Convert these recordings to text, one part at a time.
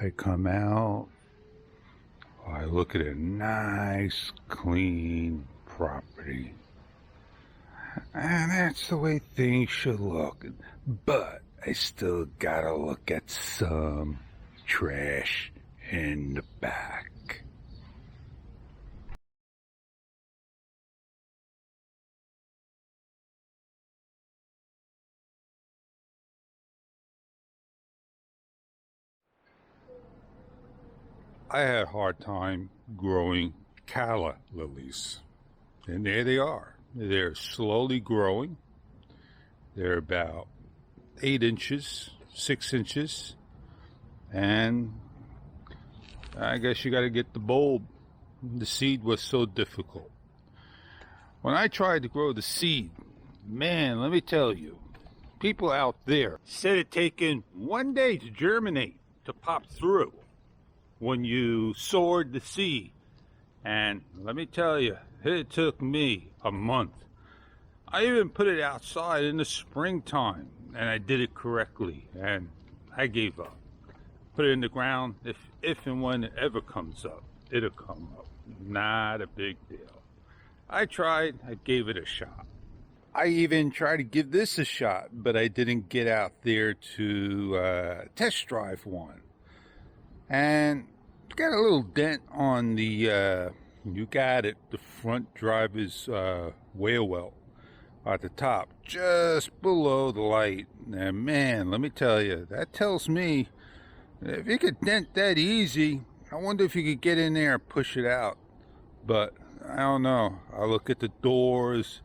I come out, I look at a nice, clean property. And that's the way things should look. But I still gotta look at some trash in the back. I had a hard time growing calla lilies. And there they are. They're slowly growing. They're about 8 inches, 6 inches. And I guess you got to get the bulb. The seed was so difficult. When I tried to grow the seed, man, let me tell you, people out there said it taken 1 day to germinate, to pop through when you sowed the seed. And let me tell you, it took me a month. I even put it outside in the springtime, and I did it correctly, and I gave up. Put it in the ground. If and when it ever comes up, it'll come up. Not a big deal. I tried. I gave it a shot. I even tried to give this a shot, but I didn't get out there to test drive one. And it's got a little dent on the, you got it, the front driver's wheel well at the top, just below the light. And man, let me tell you, that tells me if you could dent that easy, I wonder if you could get in there and push it out. But I don't know. I look at the doors,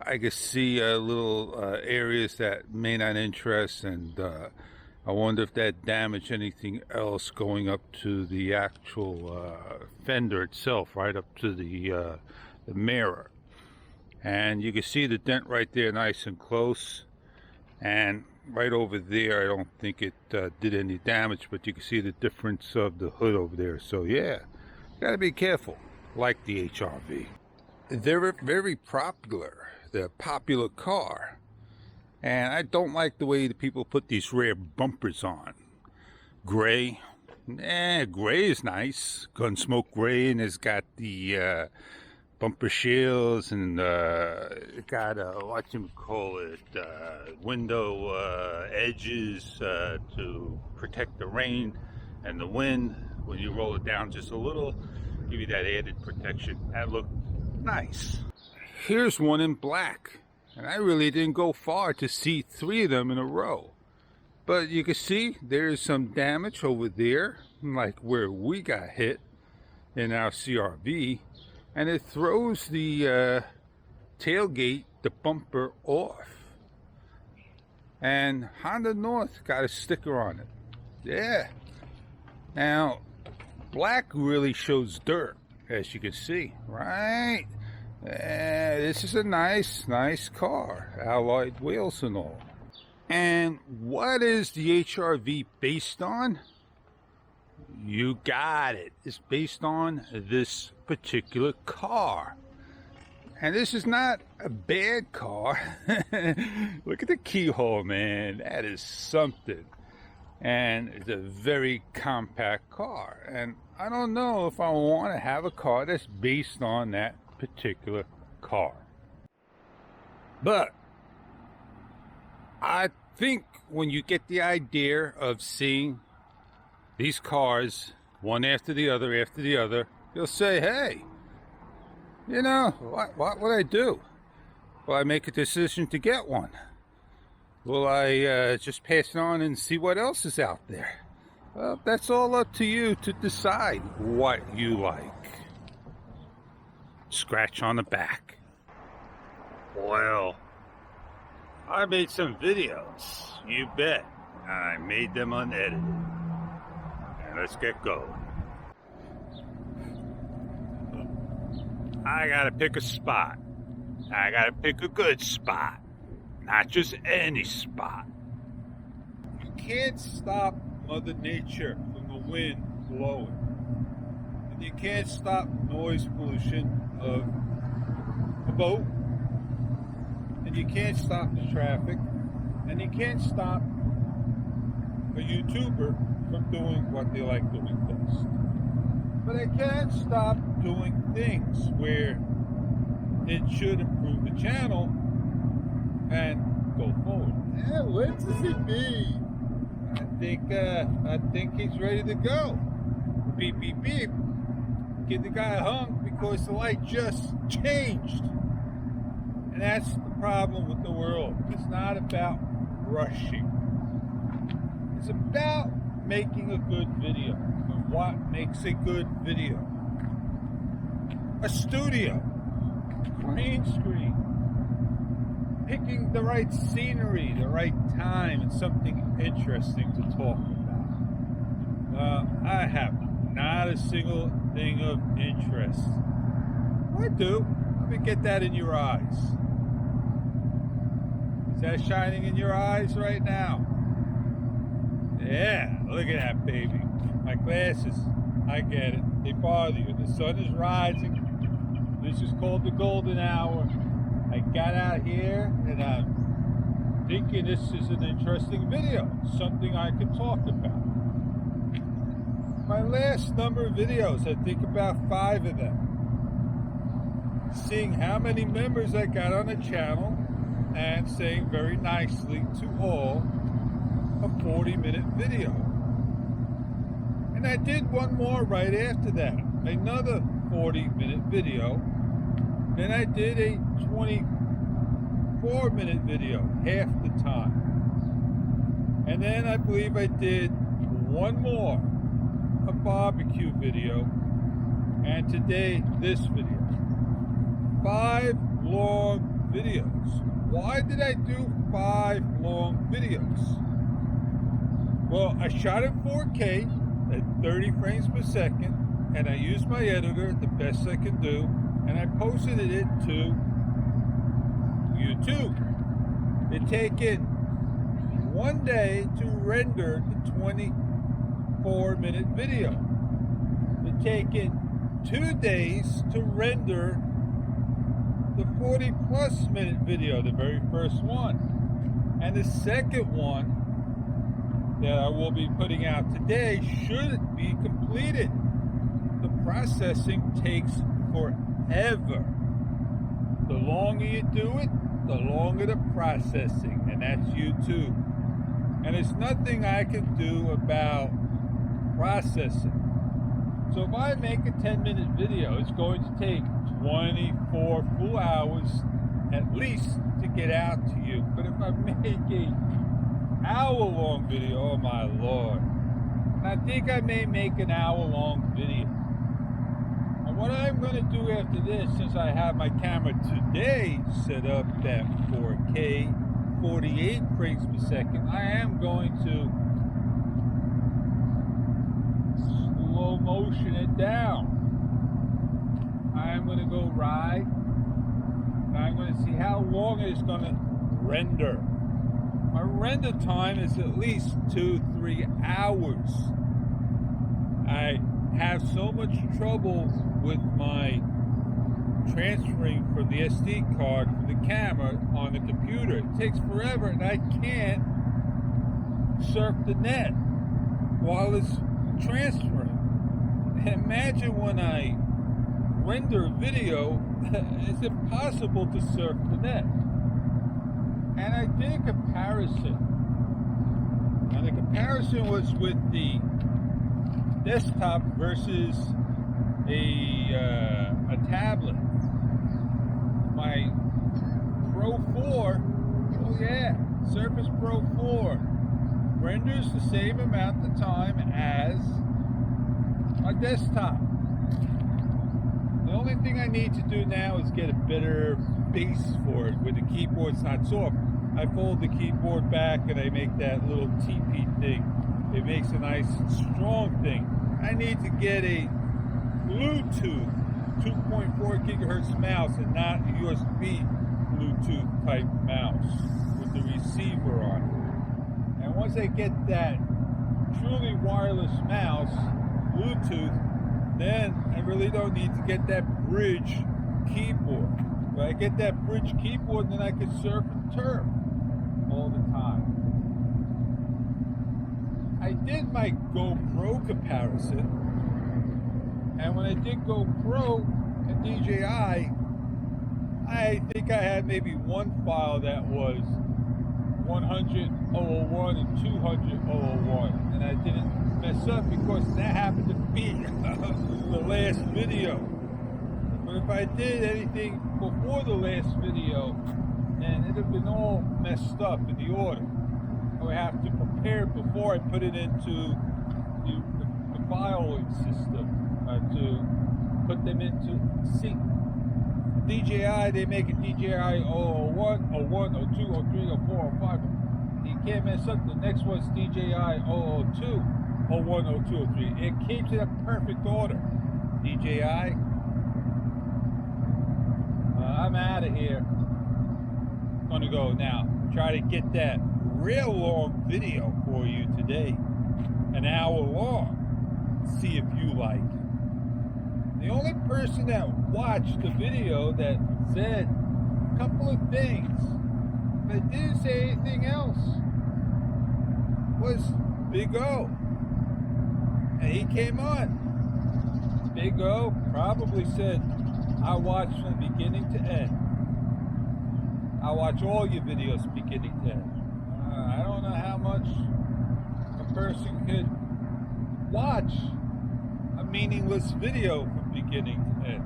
I can see little areas that may not interest, and I wonder if that damaged anything else going up to the actual fender itself, right up to the mirror. And you can see the dent right there, nice and close. And right over there, I don't think it did any damage, but you can see the difference of the hood over there. So yeah, gotta be careful, like the HR-V. They're very popular. They're a popular car. And I don't like the way the people put these rear bumpers on. Gray. Gray is nice. Gunsmoke gray, and it's got the bumper shields, and got window edges to protect the rain and the wind. When you roll it down just a little, give you that added protection. That looked nice. Here's one in black, and I really didn't go far to see 3 of them in a row. But you can see there's some damage over there, like where we got hit in our CR-V, and it throws the tailgate, the bumper, off. And Honda North got a sticker on it. Yeah. Now, black really shows dirt, as you can see, right? This is a nice car, alloyed wheels and all. And what is the HR-V based on? You got it. It's based on this particular car. And this is not a bad car. Look at the keyhole, man. That is something. And it's a very compact car. And I don't know if I want to have a car that's based on that particular car. But I think when you get the idea of seeing these cars one after the other, you'll say, hey, you know, what would I do? Will I make a decision to get one? Will I just pass it on and see what else is out there? Well, that's all up to you to decide what you like. Scratch on the back. Well, I made some videos, you bet. I made them unedited. And let's get going. I gotta pick a spot. I gotta pick a good spot. Not just any spot. You can't stop Mother Nature from the wind blowing. And you can't stop noise pollution of a boat. And you can't stop the traffic. And you can't stop a YouTuber from doing what they like doing best. But I can't stop doing things where it should improve the channel and go forward. Yeah, what does it mean? I think he's ready to go. Beep, beep, beep. Get the guy hung because the light just changed. And that's the problem with the world. It's not about rushing. It's about making a good video. And what makes a good video? A studio, green screen, picking the right scenery, the right time, and something interesting to talk about. I have not a single thing of interest. I do. Let me get that in your eyes. Is that shining in your eyes right now? Yeah, look at that, baby. My glasses, I get it. They bother you. The sun is rising. This is called the golden hour. I got out here and I'm thinking this is an interesting video, something I could talk about. My last number of videos, I think about 5 of them, seeing how many members I got on the channel and saying very nicely to all, a 40-minute video. And I did one more right after that, another 40-minute video. Then I did a 24-minute video, half the time. And then I believe I did one more, a barbecue video. And today, this video. 5 long videos. Why did I do 5 long videos? Well, I shot in 4K at 30 frames per second, and I used my editor the best I could do, and I posted it to YouTube. It taken one day to render the 24-minute video. It taken 2 days to render the 40-plus minute video, the very first one. And the second one that I will be putting out today should be completed. The processing takes forever. The longer you do it, the longer the processing, and that's YouTube. And there's nothing I can do about processing. So if I make a 10-minute video, it's going to take 24 full hours at least to get out to you. But if I make a hour-long video, oh my Lord. And I think I may make an hour-long video. And what I'm going to do after this, since I have my camera today set up at 4K, 48 frames per second, I am going to slow motion it down. I'm going to go ride, and I'm going to see how long it's going to render. My render time is at least 2-3 hours. I have so much trouble with my transferring from the SD card from the camera on the computer. It takes forever, and I can't surf the net while it's transferring. Imagine when I render a video, it's impossible to surf the net. And I did a comparison. And the comparison was with the desktop versus a tablet. My Pro 4, oh yeah, Surface Pro 4 renders the same amount of time as a desktop. The only thing I need to do now is get a better base for it where the keyboard's not soft. I fold the keyboard back and I make that little TP thing. It makes a nice strong thing. I need to get a Bluetooth 2.4 gigahertz mouse and not a USB Bluetooth type mouse with the receiver on it. And once I get that truly wireless mouse, Bluetooth, then I really don't need to get that bridge keyboard. When I get that bridge keyboard, then I can surf and turf all the time. I did my GoPro comparison, and when I did GoPro and DJI, I think I had maybe one file that was 100.001 and 200.001, and I didn't mess up because that happened to be the last video. But if I did anything before the last video, then it'd have been all messed up in the order. I would have to prepare it before I put it into the filing system to put them into sync. DJI, they make it DJI 001, 01, 02, 03, 04, 05. You can't mess up. The next one's DJI 002, 01, 02, 03. It keeps it in perfect order. DJI, I'm out of here. Gonna go now. Try to get that real long video for you today. An hour long. See if you like it. The only person that watched the video that said a couple of things but didn't say anything else was Big O. And he came on. Big O probably said, I watched from beginning to end. I watch all your videos beginning to end. I don't know how much a person could watch a meaningless video from beginning to end.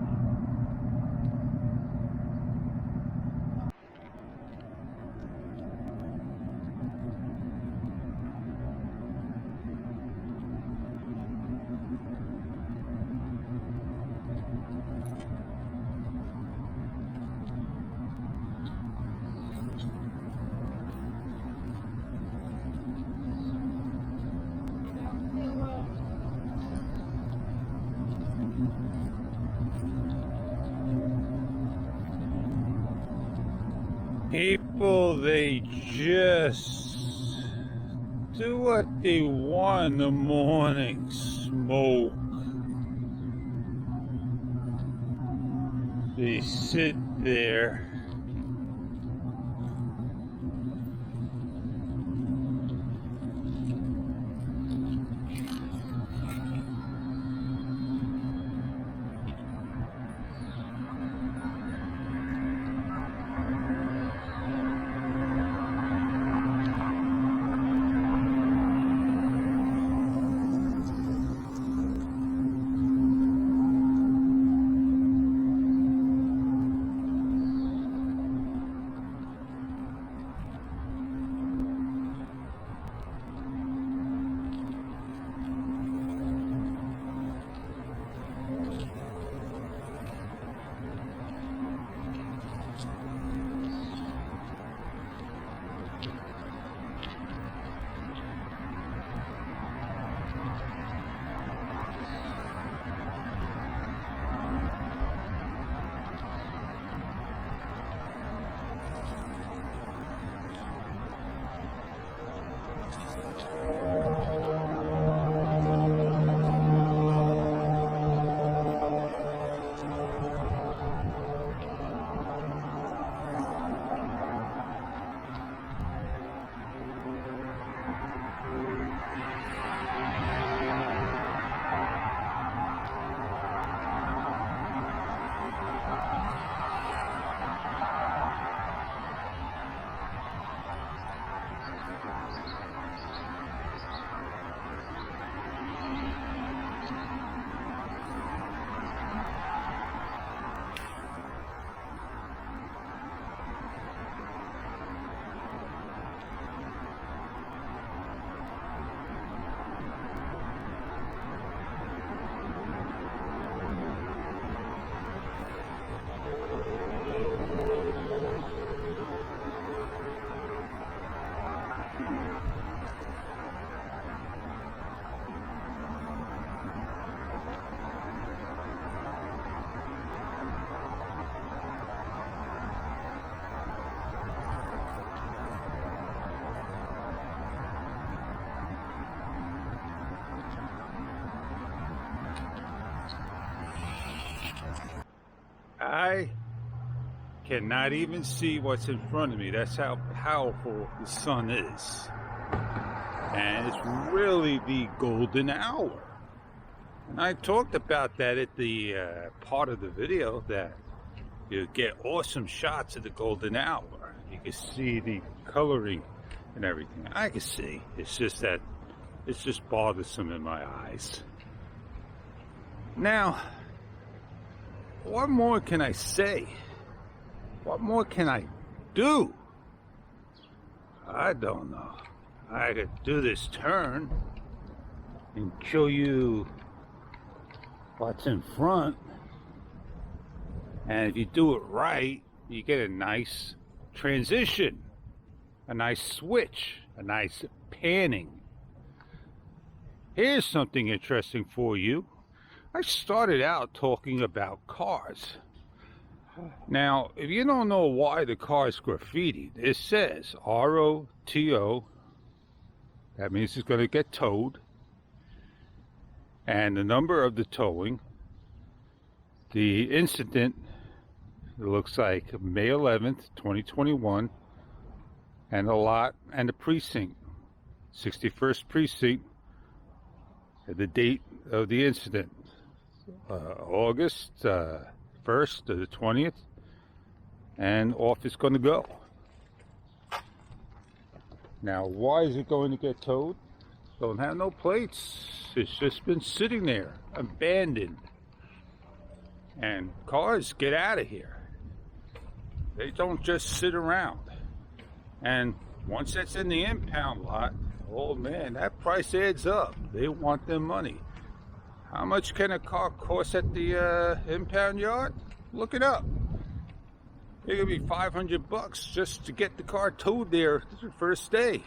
People, they just do what they want in the morning. Smoke. They sit there. I cannot even see what's in front of me. That's how powerful the sun is. And it's really the golden hour. And I talked about that at the part of the video, that you get awesome shots of the golden hour. You can see the coloring and everything. I can see. It's just that it's just bothersome in my eyes. Now, what more can I say? What more can I do? I don't know. I could do this turn and show you what's in front. And if you do it right, you get a nice transition, a nice switch, a nice panning. Here's something interesting for you. I started out talking about cars. Now, if you don't know why the car is graffitied, it says ROTO. That means it's going to get towed. And the number of the towing. The incident, it looks like May 11th, 2021. And the lot and the precinct, 61st precinct. The date of the incident, August 1st to the 20th. And off it's going to go. Now, why is it going to get towed? Don't have no plates. It's just been sitting there, abandoned. And cars get out of here. They don't just sit around. And once it's in the impound lot, oh man, that price adds up. They want their money. How much can a car cost at the impound yard? Look it up. It could be $500 just to get the car towed there the first day.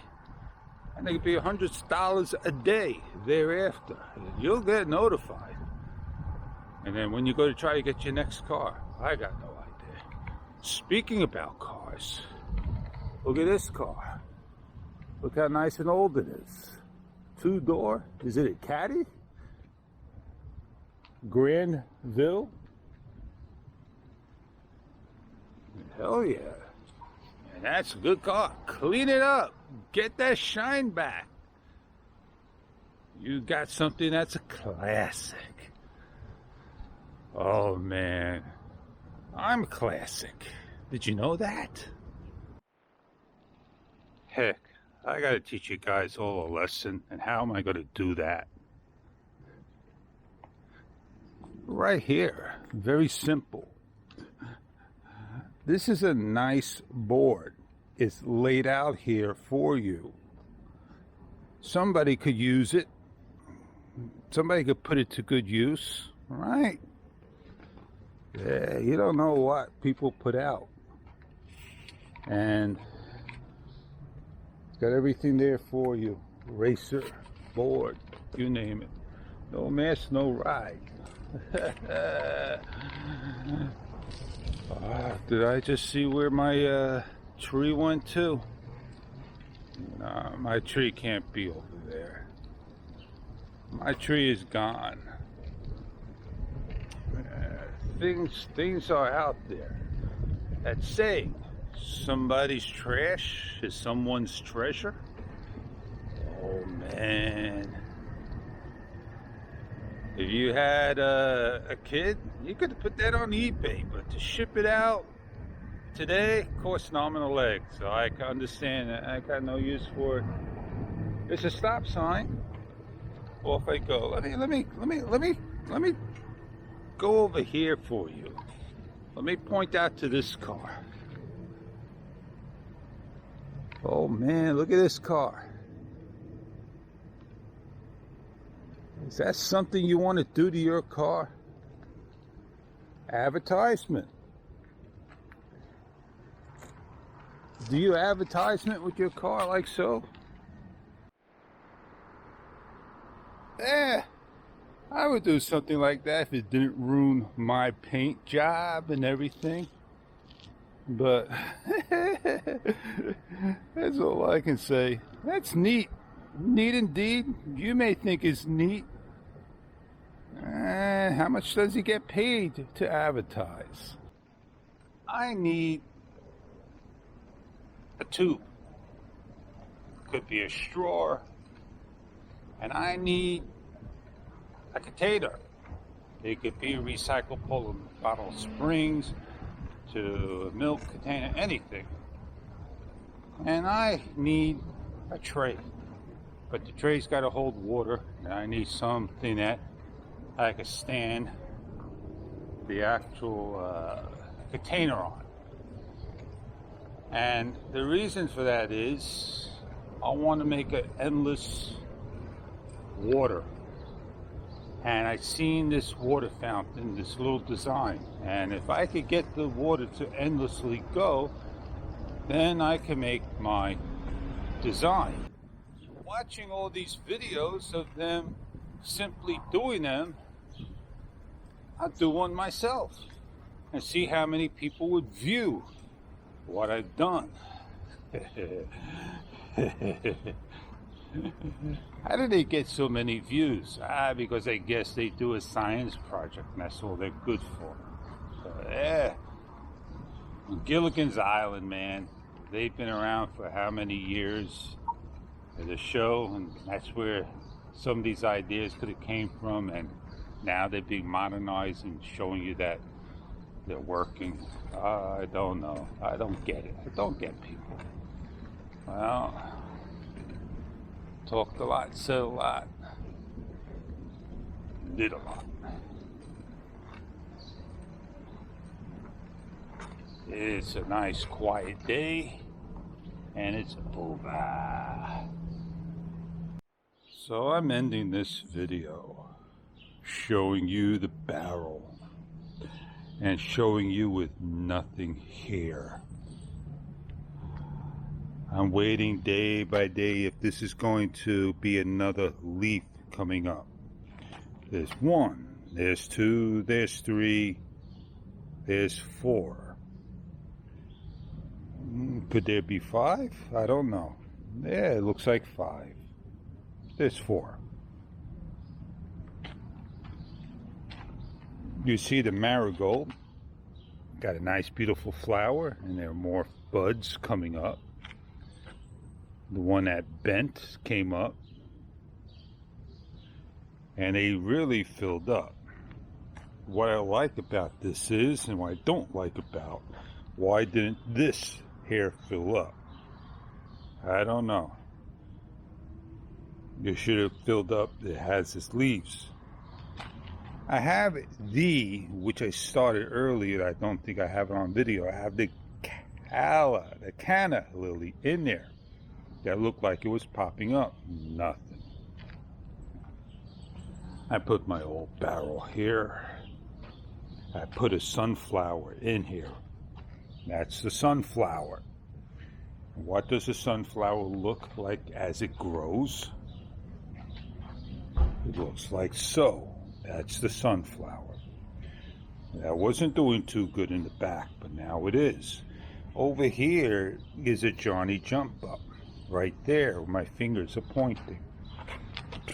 And it could be $100 a day thereafter. You'll get notified. And then when you go to try to get your next car, I got no idea. Speaking about cars, look at this car. Look how nice and old it is. 2-door. Is it a Caddy? Granville? Hell yeah. And that's a good car. Clean it up. Get that shine back. You got something that's a classic. Oh man. I'm classic. Did you know that? Heck, I gotta teach you guys all a lesson, and how am I gonna do that? Right here. Very simple. This is a nice board. It's laid out here for you. Somebody could use it. Somebody could put it to good use, right? Yeah, you don't know what people put out. And it's got everything there for you. Racer, board, you name it. No mess, no ride. Did I just see where my tree went to? Nah, my tree can't be over there. My tree is gone. Things are out there that say somebody's trash is someone's treasure. Oh man. If you had a kid, you could put that on eBay, but to ship it out today costs an arm and a leg. So I can understand that. I got no use for it. It's a stop sign. Off I go. Let me go over here for you. Let me point out to this car. Oh man, look at this car. Is that something you want to do to your car? Advertisement. Do you advertisement with your car like so? I would do something like that if it didn't ruin my paint job and everything. But that's all I can say. That's neat. Neat indeed. You may think it's neat. How much does he get paid to advertise? I need a tube. Could be a straw, and I need a container. It could be recyclable bottle springs to a milk container, anything. And I need a tray. But the tray's got to hold water, and I need something that I can stand the actual container on. And the reason for that is I want to make an endless water. And I seen this water fountain, this little design. And if I could get the water to endlessly go, then I can make my design. Watching all these videos of them simply doing them, I'll do one myself and see how many people would view what I've done. How do they get so many views? Because I guess they do a science project and that's all they're good for. Gilligan's Island, man. They've been around for how many years? As a show, and that's where some of these ideas could have came from, and now they're being modernized and showing you that they're working. I don't know. I don't get it. I don't get people. Well, talked a lot, said a lot, did a lot. It's a nice quiet day, and it's over. So I'm ending this video showing you the barrel and showing you with nothing here. I'm waiting day by day if this is going to be another leaf coming up. There's 1, there's 2, there's 3, there's 4. Could there be 5? I don't know. Yeah, it looks like 5. There's 4. You see the marigold. Got a nice beautiful flower, and there are more buds coming up. The one that bent came up, and they really filled up. What I like about this is, and what I don't like about, why didn't this here fill up? I don't know. It should have filled up. It has its leaves. I have which I started earlier. I don't think I have it on video. I have the canna lily in there that looked like it was popping up. Nothing. I put my old barrel here. I put a sunflower in here. That's the sunflower. What does a sunflower look like as it grows? It looks like so. That's the sunflower. That wasn't doing too good in the back, but now it is. Over here is a Johnny jump up. Right there, where my fingers are pointing.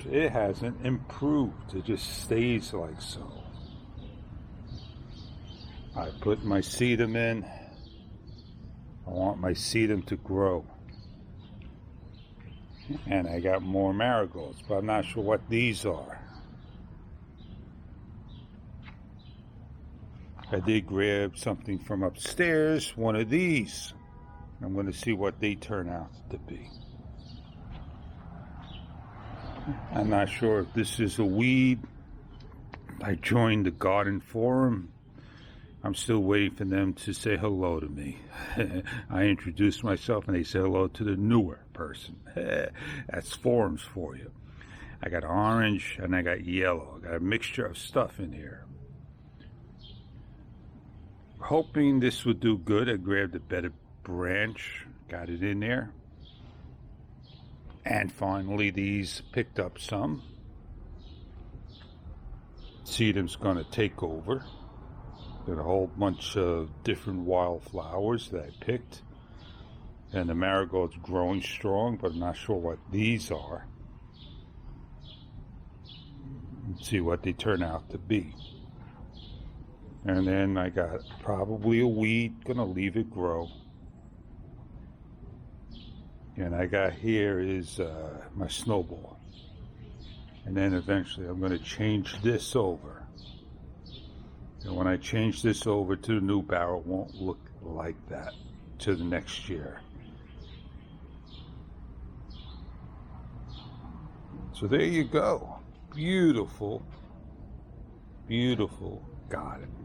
It hasn't improved. It just stays like so. I put my sedum in. I want my sedum to grow. And I got more marigolds, but I'm not sure what these are. I did grab something from upstairs, one of these. I'm going to see what they turn out to be. I'm not sure if this is a weed. I joined the garden forum. I'm still waiting for them to say hello to me. I introduced myself and they say hello to the newer person. That's forums for you. I got orange and I got yellow. I got a mixture of stuff in here. Hoping this would do good, I grabbed a better branch, got it in there. And finally these picked up some. Sedum's going to take over. Got a whole bunch of different wildflowers that I picked. And the marigold's growing strong, but I'm not sure what these are. Let's see what they turn out to be. And then I got probably a weed, gonna leave it grow. And I got here is my snowball. And then eventually I'm going to change this over. And when I change this over to the new barrel, it won't look like that to the next year. So there you go. Beautiful, beautiful. Got it.